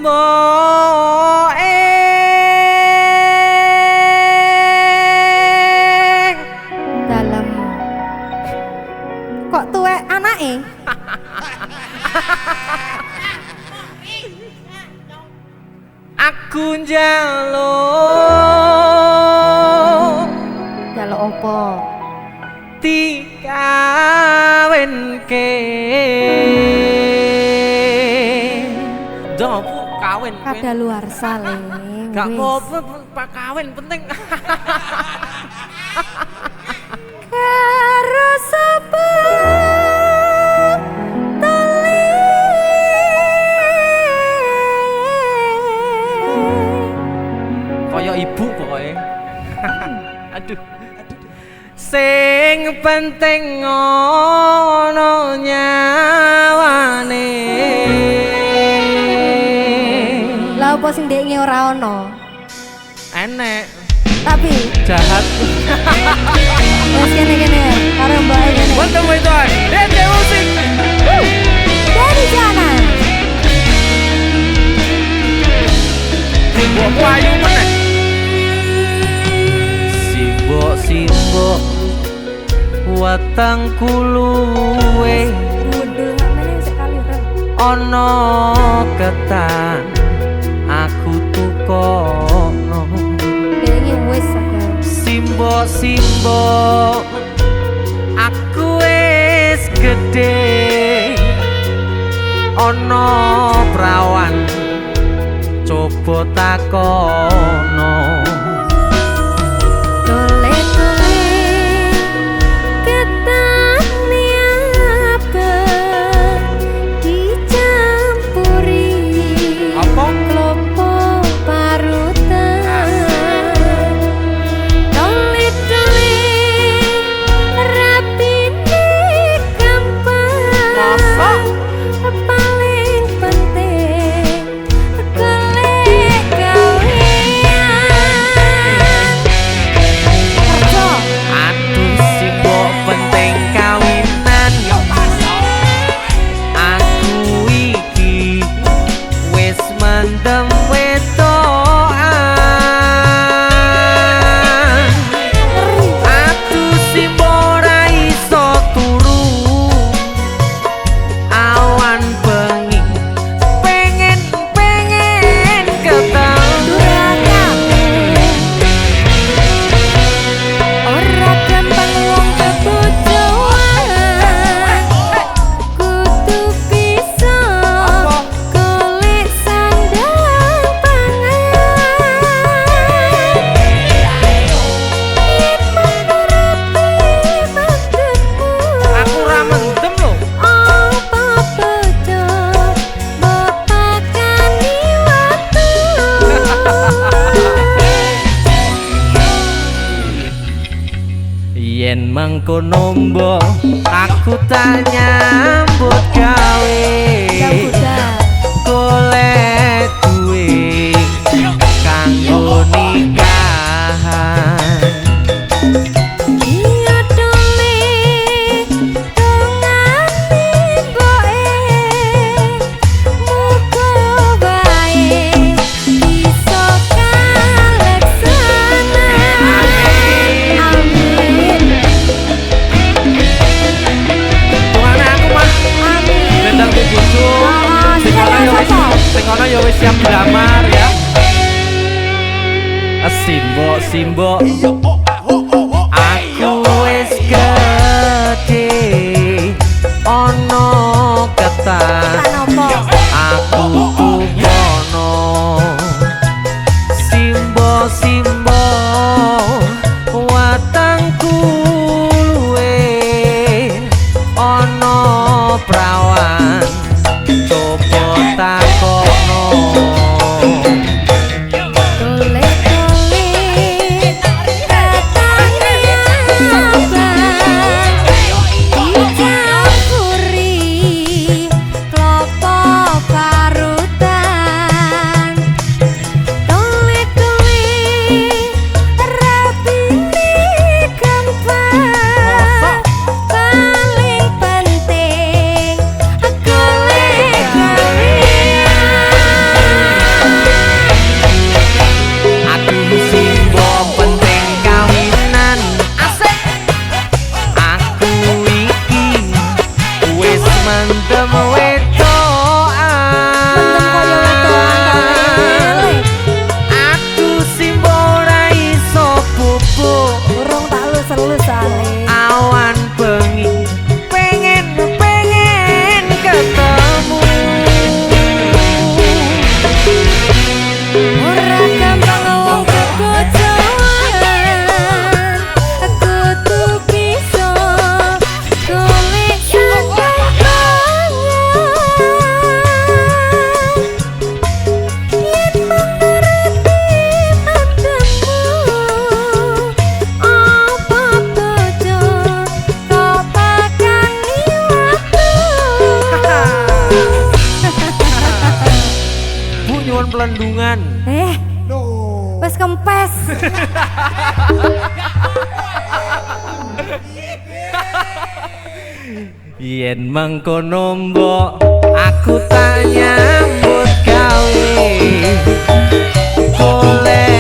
simboke dalam kok tuwek anake aku njaluk opo dikawinke Jopo kawin kada luar sale gak apa-apa pak kawin penting karo sapa tali kaya ibu pokoknya aduh sing penting ono nyawane lah apa sing ndekne ora ono enek tapi jahat wes kene karo mbak kene welcome my toy DJ musik dari sana Simbok payu meneh Simbok watang kuluwe gundul meneh sekali re ana ketan aku tukono ndekne wis ada Simbok aku wis gedhe ana prawan coba takono yen mengkono mbok aku tak nyambut gawe golek duwe kanggo nikahan Ngono ya wis siap dilamar ya. Simbok aku wis gedhe ono ketan aku tukono Simbok watangku luwe ono prawan coba takono pelendungan. Wes kempes. Yen mengkono mbok aku tak nyambut gawe golek